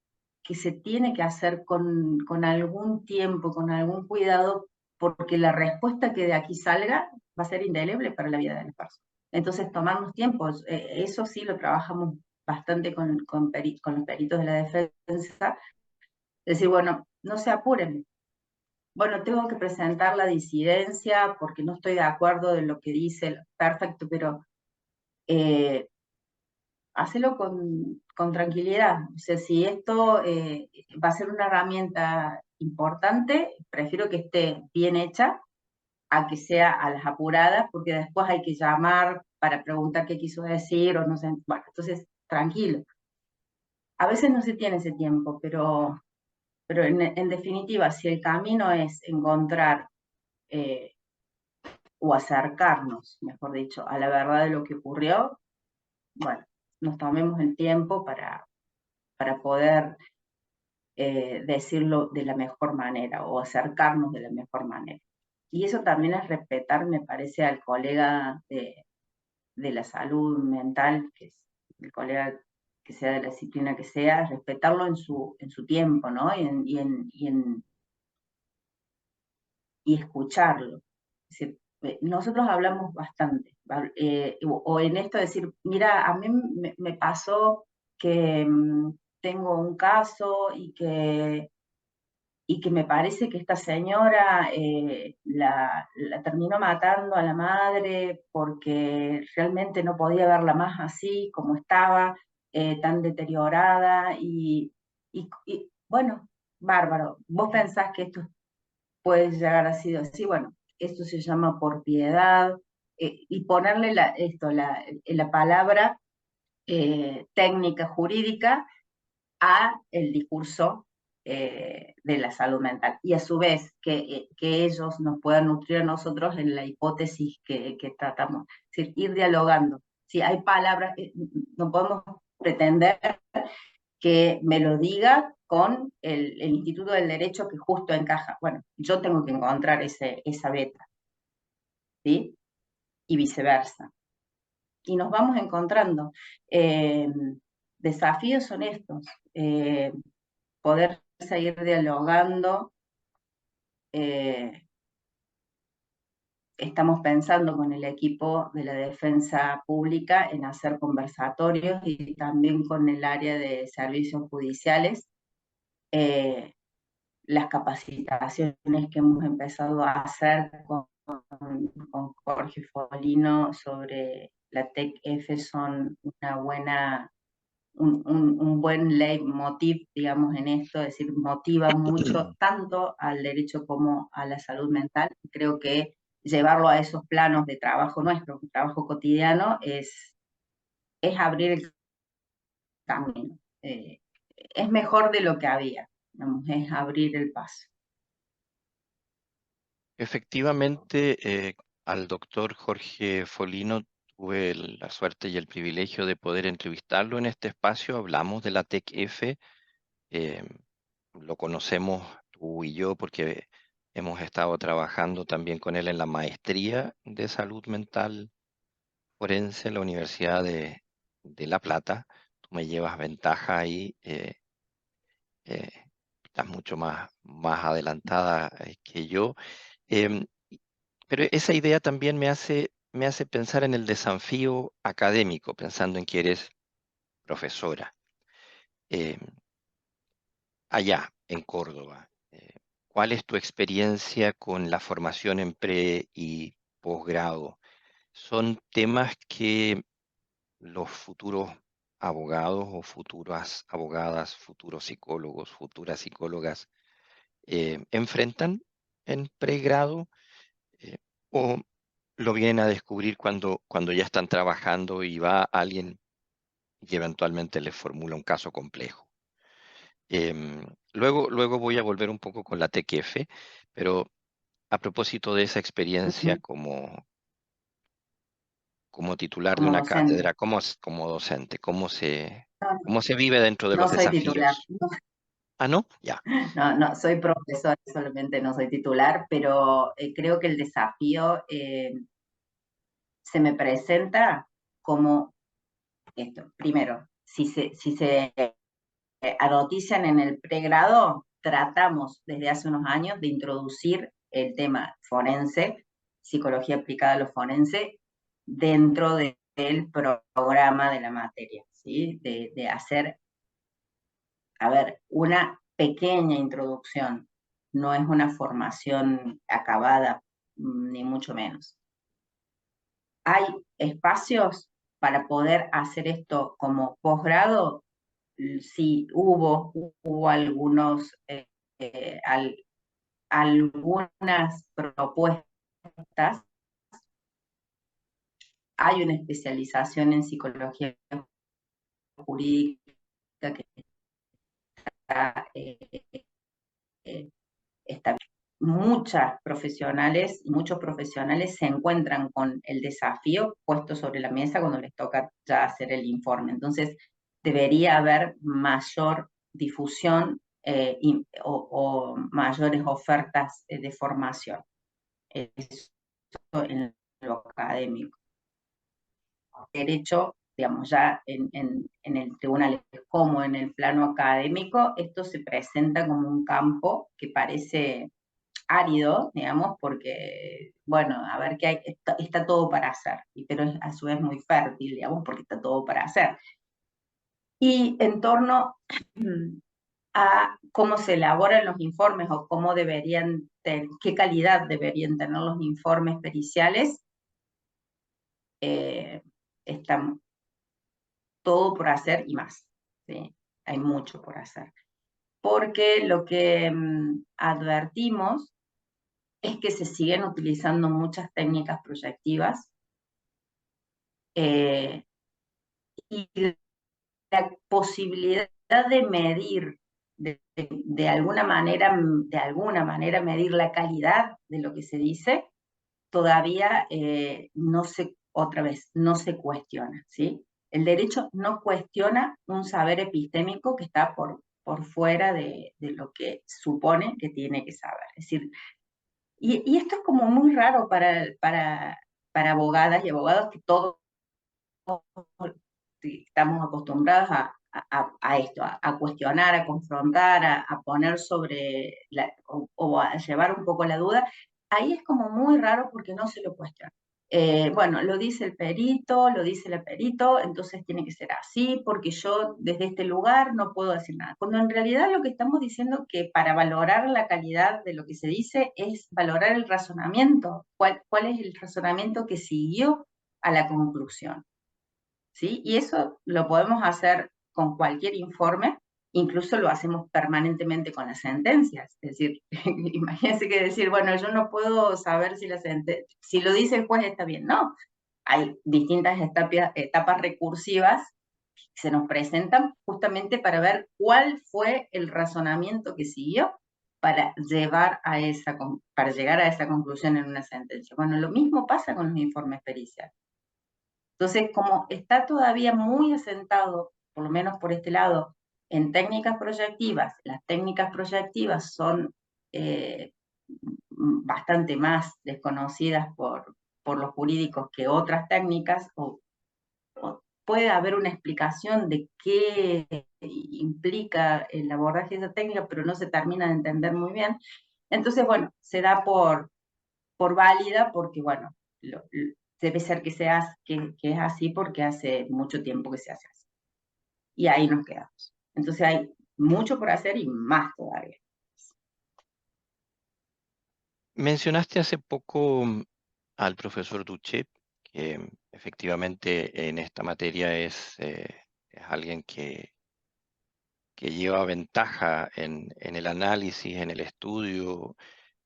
que se tiene que hacer con algún tiempo, con algún cuidado, porque la respuesta que de aquí salga va a ser indeleble para la vida de las personas. Entonces, tomarnos tiempos, eso sí lo trabajamos bastante con los peritos de la defensa, decir, bueno, no se apuren. Bueno, tengo que presentar la disidencia porque no estoy de acuerdo de lo que dice, perfecto, pero eh, hacelo con tranquilidad. O sea, si esto va a ser una herramienta importante, prefiero que esté bien hecha a que sea a las apuradas, porque después hay que llamar para preguntar qué quiso decir o no sé. Bueno, entonces, tranquilo. A veces no se tiene ese tiempo, pero en definitiva, si el camino es encontrar eh, o acercarnos, mejor dicho, a la verdad de lo que ocurrió, bueno, nos tomemos el tiempo para poder decirlo de la mejor manera o acercarnos de la mejor manera. Y eso también es respetar, me parece, al colega de la salud mental, que es el colega que sea de la disciplina que sea, respetarlo en su tiempo, ¿no? Y escucharlo. Es decir, nosotros hablamos bastante, o en esto decir, mira, a mí me pasó que tengo un caso y que me parece que esta señora la terminó matando a la madre porque realmente no podía verla más así como estaba, tan deteriorada bueno, bárbaro, vos pensás que esto puede llegar a ser así, bueno, esto se llama por piedad, y ponerle la palabra técnica jurídica a el discurso de la salud mental. Y a su vez, que ellos nos puedan nutrir a nosotros en la hipótesis que tratamos. Es decir, ir dialogando. Si hay palabras, no podemos pretender que me lo diga con el Instituto del Derecho que justo encaja. Bueno, yo tengo que encontrar esa beta, ¿sí? Y viceversa. Y nos vamos encontrando. Eh, Desafíos son estos. Poder seguir dialogando. Estamos pensando con el equipo de la defensa pública en hacer conversatorios y también con el área de servicios judiciales. Las capacitaciones que hemos empezado a hacer con Jorge Folino sobre la TEC-F son un buen leitmotiv, digamos, en esto, es decir, motiva mucho tanto al derecho como a la salud mental. Creo que llevarlo a esos planos de trabajo nuestro, trabajo cotidiano, es abrir el camino. Es mejor de lo que había, digamos, es abrir el paso.
Efectivamente, al doctor Jorge Folino tuve la suerte y el privilegio de poder entrevistarlo en este espacio. Hablamos de la TEC-F, eh, lo conocemos tú y yo porque hemos estado trabajando también con él en la maestría de salud mental forense en la Universidad de La Plata. Tú me llevas ventaja ahí, eh, estás mucho más adelantada que yo. Em, pero esa idea también me hace pensar en el desafío académico, pensando en que eres profesora. Em, Allá, en Córdoba, ¿cuál es tu experiencia con la formación en pre y posgrado? ¿Son temas que los futuros abogados o futuras abogadas, futuros psicólogos, futuras psicólogas enfrentan en pregrado, o lo vienen a descubrir cuando ya están trabajando y va alguien y eventualmente les formula un caso complejo? Luego voy a volver un poco con la TQF, pero a propósito de esa experiencia como titular de
Como
una
docente.
cátedra, como docente, cómo se vive dentro de
No
los
soy titular,
desafíos.
no,
Ah, ¿no? Ya.
No, no, soy profesora, solamente no soy titular, pero creo que el desafío se me presenta como esto. Primero, si se anotician en el pregrado, tratamos desde hace unos años de introducir el tema forense, psicología aplicada a lo forense, dentro del programa de la materia, ¿sí? De hacer, a ver, una pequeña introducción, no es una formación acabada, ni mucho menos. Hay espacios para poder hacer esto como posgrado. Sí, hubo algunos, algunas propuestas. Hay una especialización en psicología jurídica que está, está muchas profesionales y muchos profesionales se encuentran con el desafío puesto sobre la mesa cuando les toca ya hacer el informe. Entonces, debería haber mayor difusión o mayores ofertas de formación. Eso en lo académico. Derecho, digamos, ya en el tribunal como en el plano académico, esto se presenta como un campo que parece árido, digamos, porque, bueno, a ver qué hay, está todo para hacer, pero es a su vez muy fértil, digamos, porque está todo para hacer. Y en torno a cómo se elaboran los informes o cómo deberían tener, qué calidad deberían tener los informes periciales, está todo por hacer y más, ¿sí? Hay mucho por hacer. Porque lo que advertimos es que se siguen utilizando muchas técnicas proyectivas y la posibilidad de medir, de alguna manera medir la calidad de lo que se dice, todavía no se, otra vez, no se cuestiona, ¿sí? El derecho no cuestiona un saber epistémico que está por fuera de lo que supone que tiene que saber. Es decir, y esto es como muy raro para abogadas y abogados que todos estamos acostumbrados a esto, a cuestionar, a confrontar, a poner sobre, o a llevar un poco la duda. Ahí es como muy raro porque no se lo cuestiona. Bueno, lo dice el perito, lo dice el perito, entonces tiene que ser así, porque yo desde este lugar no puedo decir nada. Cuando en realidad lo que estamos diciendo que para valorar la calidad de lo que se dice es valorar el razonamiento, cuál es el razonamiento que siguió a la conclusión. ¿Sí? Y eso lo podemos hacer con cualquier informe, incluso lo hacemos permanentemente con las sentencias. Es decir, imagínense que decir, bueno, yo no puedo saber si si lo dice el juez está bien. No, hay distintas etapas recursivas que se nos presentan justamente para ver cuál fue el razonamiento que siguió para para llegar a esa conclusión en una sentencia. Bueno, lo mismo pasa con los informes periciales. Entonces, como está todavía muy asentado, por lo menos por este lado, en técnicas proyectivas, las técnicas proyectivas son bastante más desconocidas por los jurídicos que otras técnicas, o puede haber una explicación de qué implica el abordaje de esa técnica, pero no se termina de entender muy bien. Entonces, bueno, se da por válida porque, bueno, debe ser que es así porque hace mucho tiempo que se hace así. Y ahí nos quedamos. Entonces hay mucho por hacer y más todavía.
Mencionaste hace poco al profesor Duché, que efectivamente en esta materia es alguien que lleva ventaja en el análisis, en el estudio,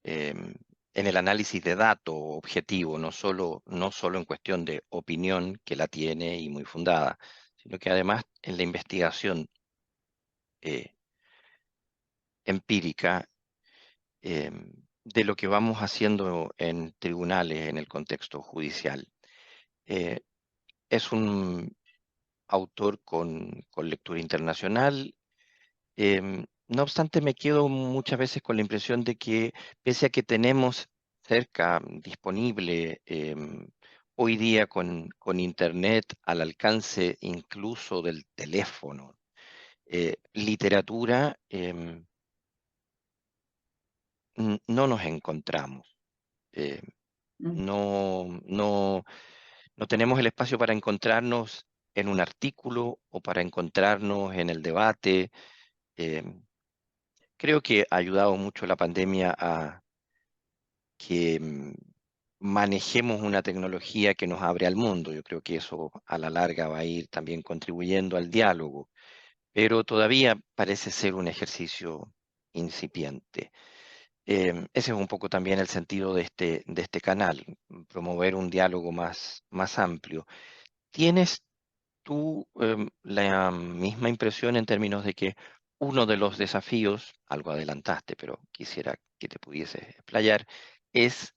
en el análisis de datos objetivo, no solo en cuestión de opinión, que la tiene y muy fundada, sino que además en la investigación eh, empírica de lo que vamos haciendo en tribunales en el contexto judicial. Eh, es un autor con lectura internacional, No obstante, me quedo muchas veces con la impresión de que, pese a que tenemos cerca, disponible, hoy día con Internet al alcance incluso del teléfono, literatura, no nos encontramos. Eh,
Mm.
no, no tenemos el espacio para encontrarnos en un artículo o para encontrarnos en el debate. em, Creo que ha ayudado mucho la pandemia a que manejemos una tecnología que nos abre al mundo. Yo creo que eso a la larga va a ir también contribuyendo al diálogo, pero todavía parece ser un ejercicio incipiente. Ese es un poco también el sentido de este canal, promover un diálogo más amplio. ¿Tienes tú la misma impresión en términos de que uno de los desafíos, algo adelantaste, pero quisiera que te pudieses explayar, es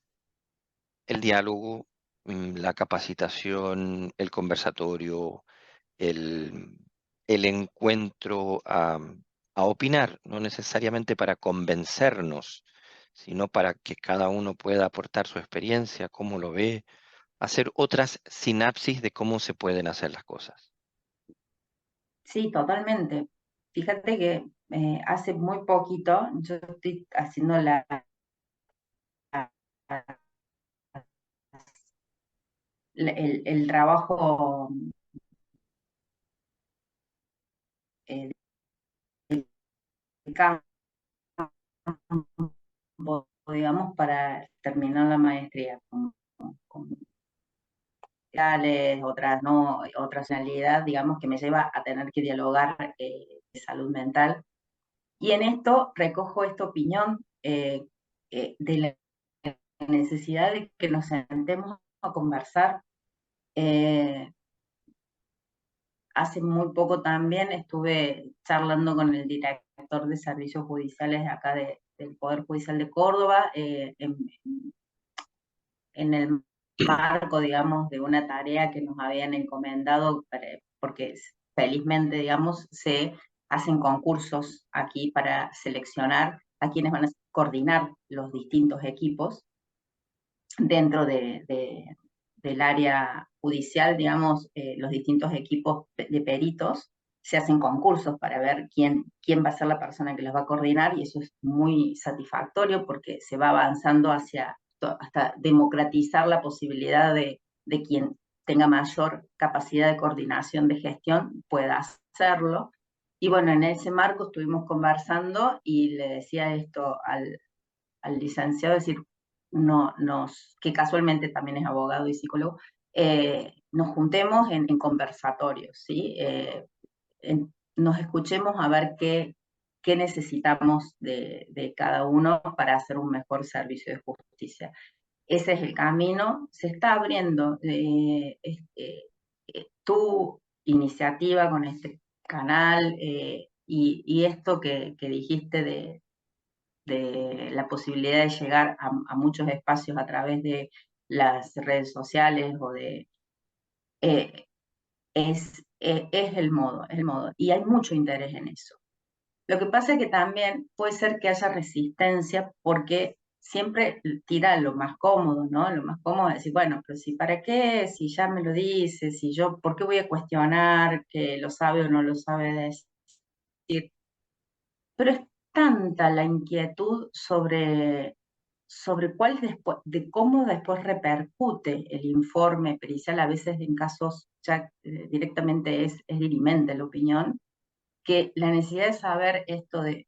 el diálogo, la capacitación, el conversatorio, el, el encuentro a opinar, no necesariamente para convencernos, sino para que cada uno pueda aportar su experiencia, cómo lo ve, hacer otras sinapsis de cómo se pueden hacer las cosas?
Sí, totalmente. Fíjate que hace muy poquito yo estoy haciendo el trabajo de campo, digamos, para terminar la maestría con otras no, otra realidad, digamos, que me lleva a tener que dialogar de salud mental. Y en esto recojo esta opinión de la necesidad de que nos sentemos a conversar. Eh, Hace muy poco también estuve charlando con el director de servicios judiciales de acá del Poder Judicial de Córdoba, en el marco, digamos, de una tarea que nos habían encomendado, porque felizmente, digamos, se hacen concursos aquí para seleccionar a quienes van a coordinar los distintos equipos dentro del área judicial, digamos, los distintos equipos de peritos se hacen concursos para ver quién va a ser la persona que los va a coordinar, y eso es muy satisfactorio porque se va avanzando hasta democratizar la posibilidad de quien tenga mayor capacidad de coordinación de gestión pueda hacerlo. Y bueno, en ese marco estuvimos conversando y le decía esto al licenciado, es decir, no, que casualmente también es abogado y psicólogo, nos juntemos en conversatorios, ¿sí? Nos escuchemos a ver qué necesitamos de cada uno para hacer un mejor servicio de justicia. Ese es el camino, se está abriendo. Tu iniciativa con este canal y esto que dijiste de la posibilidad de llegar a muchos espacios a través de las redes sociales o eh, es el modo, es el modo. Y hay mucho interés en eso. Lo que pasa es que también puede ser que haya resistencia porque siempre tira lo más cómodo, ¿no? Lo más cómodo es decir, bueno, pero si para qué, si ya me lo dice, si yo, ¿por qué voy a cuestionar que lo sabe o no lo sabe decir? Pero es tanta la inquietud sobre cuál después, de cómo después repercute el informe pericial, a veces en casos ya directamente es dirimente la opinión, que la necesidad de saber esto del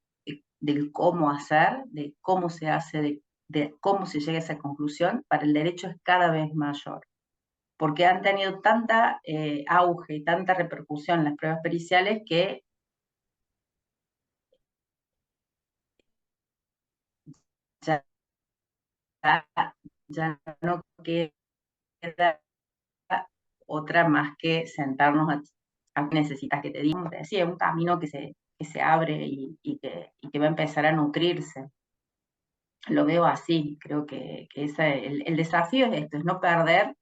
cómo hacer, de cómo se hace, de cómo se llega a esa conclusión, para el derecho es cada vez mayor, porque han tenido tanta auge y tanta repercusión las pruebas periciales que ya, ya no queda otra más que sentarnos a qué necesitas que te diga. Como te decía, un camino que se abre y que va a empezar a nutrirse. Lo veo así, creo que el desafío es esto, es no perder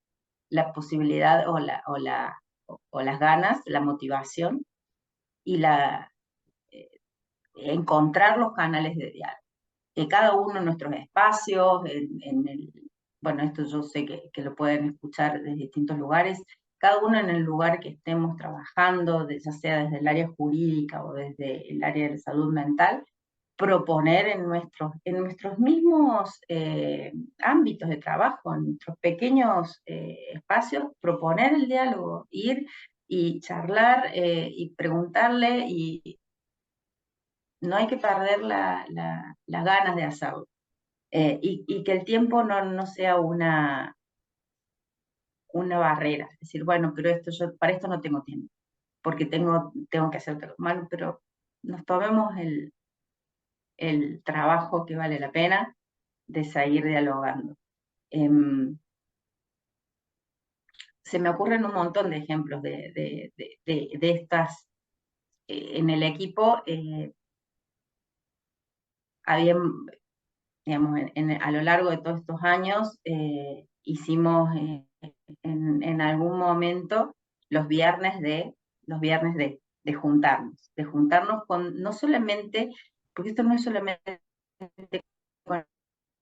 la posibilidad o las ganas, la motivación y encontrar los canales de diálogo. Cada uno en nuestros espacios, bueno, esto yo sé que lo pueden escuchar desde distintos lugares, cada uno en el lugar que estemos trabajando, ya sea desde el área jurídica o desde el área de salud mental, proponer en nuestros mismos ámbitos de trabajo, en nuestros pequeños espacios, proponer el diálogo, ir y charlar y preguntarle, y no hay que perder las ganas de hacerlo. Y que el tiempo no sea una barrera, es decir, bueno, pero yo para esto no tengo tiempo, porque tengo que hacer todo mal, pero nos tomemos el trabajo que vale la pena de seguir dialogando. Se me ocurren un montón de ejemplos de estas. En el equipo había, digamos, a lo largo de todos estos años, hicimos en algún momento los viernes de juntarnos con, no solamente, porque esto no es solamente con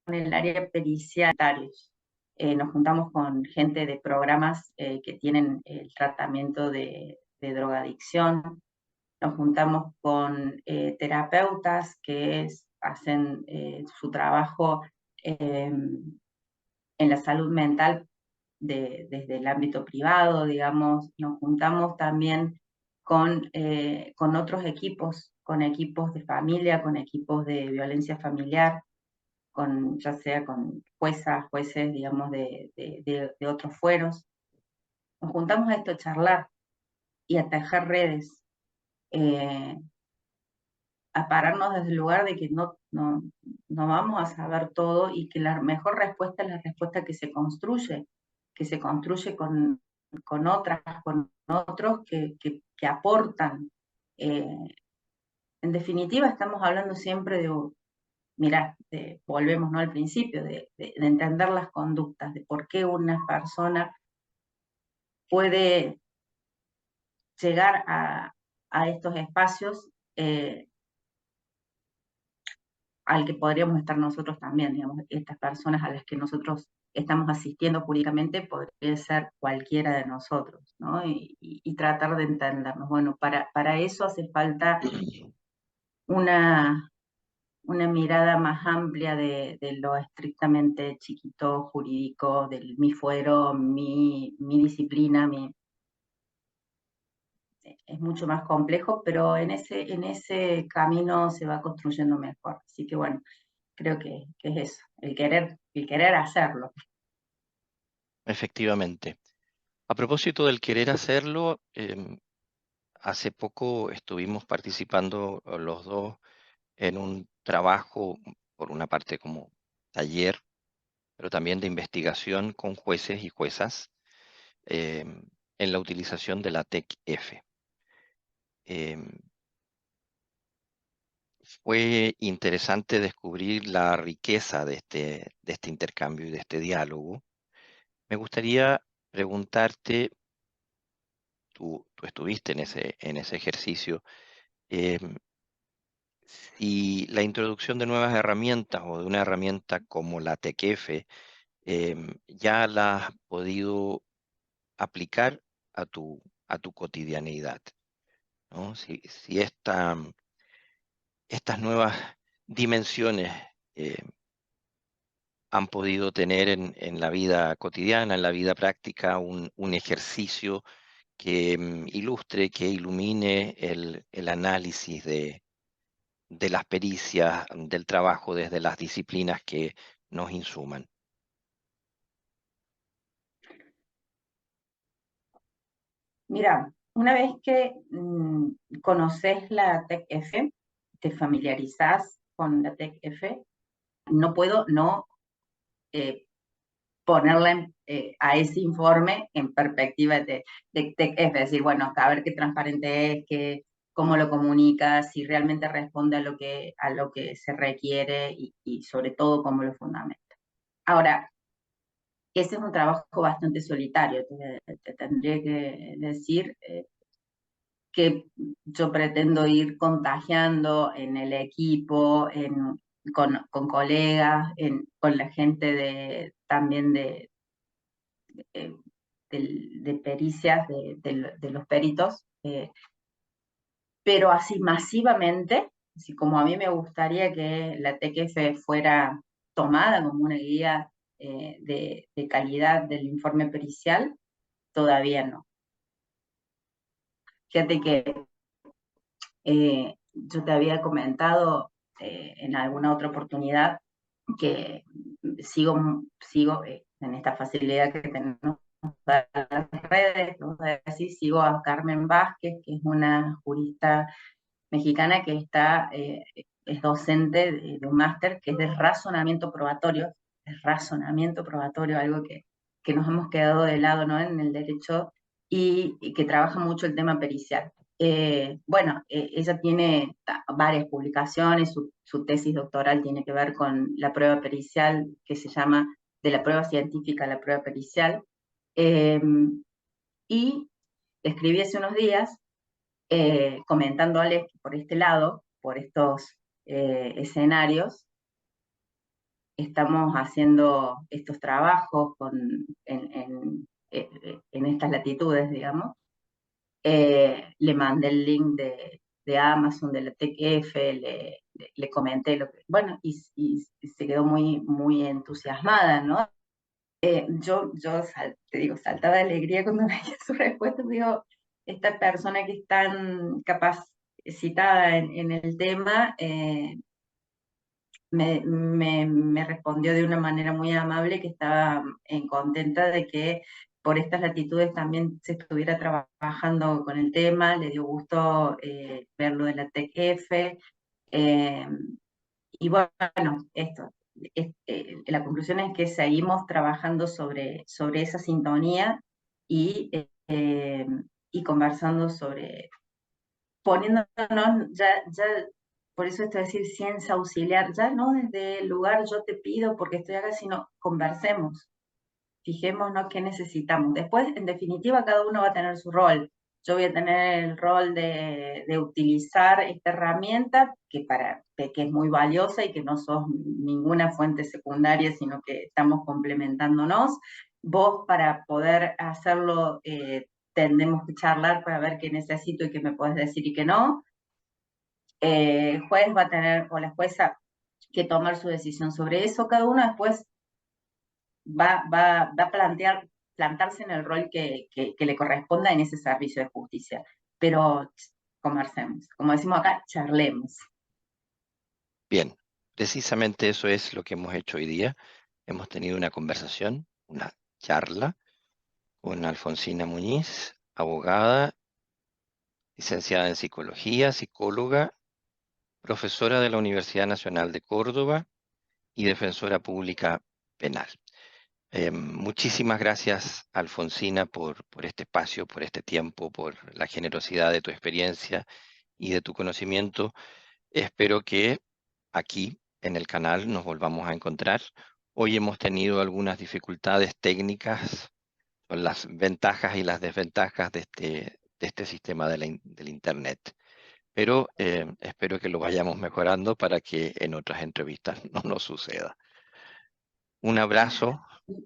el área pericial, nos juntamos con gente de programas que tienen el tratamiento de drogadicción, nos juntamos con terapeutas que hacen su trabajo en la salud mental desde el ámbito privado, digamos. Nos juntamos también con otros equipos, con equipos de familia, con equipos de violencia familiar, ya sea con jueces, digamos, de otros fueros. Nos juntamos a esto, a charlar y a tejer redes, a pararnos desde el lugar de que no vamos a saber todo, y que la mejor respuesta es la respuesta que se construye con otros que aportan. En definitiva, estamos hablando siempre mirá, volvemos, ¿no?, al principio, de entender las conductas, de por qué una persona puede llegar a estos espacios al que podríamos estar nosotros también, digamos. Estas personas a las que nosotros estamos asistiendo jurídicamente podría ser cualquiera de nosotros, ¿no? Y tratar de entendernos. Bueno, para eso hace falta una mirada más amplia de lo estrictamente chiquito, jurídico, del mi fuero, mi disciplina, es mucho más complejo, pero en ese camino se va construyendo mejor. Así que bueno, creo que es eso, el querer hacerlo.
Efectivamente. A propósito del querer hacerlo, hace poco estuvimos participando los dos en un trabajo, por una parte como taller, pero también de investigación con jueces y juezas en la utilización de la TEC-F. Fue interesante descubrir la riqueza de este intercambio y de este diálogo. Me gustaría preguntarte, tú estuviste en ese ejercicio, si la introducción de nuevas herramientas o de una herramienta como la TEC-F ya la has podido aplicar a tu cotidianeidad, ¿no? Si estas nuevas dimensiones eh, han podido tener en la vida cotidiana, en la vida práctica, un ejercicio que ilustre, que ilumine el análisis de las pericias, del trabajo desde las disciplinas que nos insuman.
Mira, una vez que conoces la TEC-F, te familiarizás con la TEC-F, no puedo no ponerla a ese informe en perspectiva de TEC-F, es decir, bueno, a ver qué transparente es, cómo lo comunica, si realmente responde a lo que se requiere, y sobre todo cómo lo fundamenta. Ahora, ese es un trabajo bastante solitario, te tendría que decir, que yo pretendo ir contagiando en el equipo, con colegas, con la gente también eh, de pericias, de los peritos, pero así masivamente, así como a mí me gustaría que la TQF fuera tomada como una guía de calidad del informe pericial, todavía no. Fíjate que yo te había comentado en alguna otra oportunidad que sigo en esta facilidad que tenemos para las redes, vamos a decir, sigo a Carmen Vázquez, que es una jurista mexicana que es docente de un máster que es de razonamiento probatorio, algo que nos hemos quedado de lado, ¿no?, en el derecho, y que trabaja mucho el tema pericial. Bueno, ella tiene varias publicaciones, su tesis doctoral tiene que ver con la prueba pericial, que se llama de la prueba científica a la prueba pericial, y escribí hace unos días comentándoles que por este lado, por estos escenarios, estamos haciendo estos trabajos en estas latitudes, digamos. Le mandé el link de Amazon, de la TKF, le comenté lo que, bueno, y se quedó muy, muy entusiasmada, ¿no? Yo te digo, saltaba de alegría cuando veía su respuesta, digo, esta persona que es tan capacitada en el tema, me respondió de una manera muy amable que estaba contenta de que por estas latitudes también se estuviera trabajando con el tema, le dio gusto verlo de la TECF, y bueno, la conclusión es que seguimos trabajando sobre esa sintonía y, y conversando poniéndonos ya, por eso esto de decir ciencia auxiliar, ya no desde el lugar yo te pido porque estoy acá, sino conversemos, fijémonos qué necesitamos. Después, en definitiva, cada uno va a tener su rol. Yo voy a tener el rol de utilizar esta herramienta que es muy valiosa y que no sos ninguna fuente secundaria, sino que estamos complementándonos. Vos, para poder hacerlo, tendremos que charlar para ver qué necesito y qué me puedes decir y qué no. El juez va a tener, o la jueza, que tomar su decisión sobre eso. Cada uno después va a plantarse en el rol que le corresponda en ese servicio de justicia. Pero conversemos, como decimos acá, charlemos.
Bien, precisamente eso es lo que hemos hecho hoy día. Hemos tenido una conversación, una charla con Alfonsina Muñiz, abogada, licenciada en psicología, psicóloga, profesora de la Universidad Nacional de Córdoba y defensora pública penal. Muchísimas gracias, Alfonsina, por este espacio, por este tiempo, por la generosidad de tu experiencia y de tu conocimiento. Espero que aquí en el canal nos volvamos a encontrar. Hoy hemos tenido algunas dificultades técnicas, con las ventajas y las desventajas de este sistema del Internet. Pero espero que lo vayamos mejorando para que en otras entrevistas no nos suceda. Un abrazo,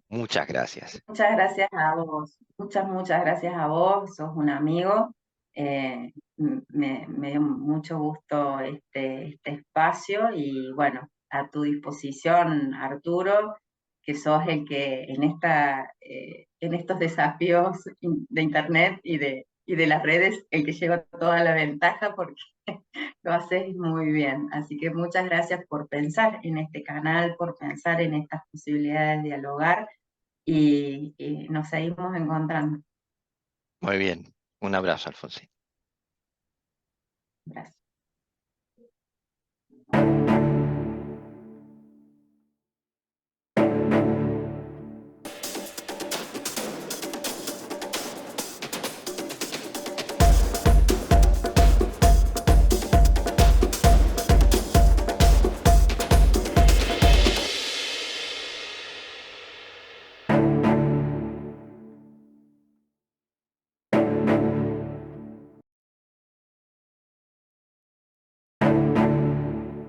muchas gracias.
Muchas gracias a vos, muchas gracias a vos, sos un amigo. Me dio mucho gusto este espacio y bueno, a tu disposición, Arturo, que sos el que en estos desafíos de Internet y de las redes, el que lleva toda la ventaja porque lo haces muy bien. Así que muchas gracias por pensar en este canal, por pensar en estas posibilidades de dialogar y nos seguimos encontrando.
Muy bien, un abrazo, Alfonsín.
Gracias.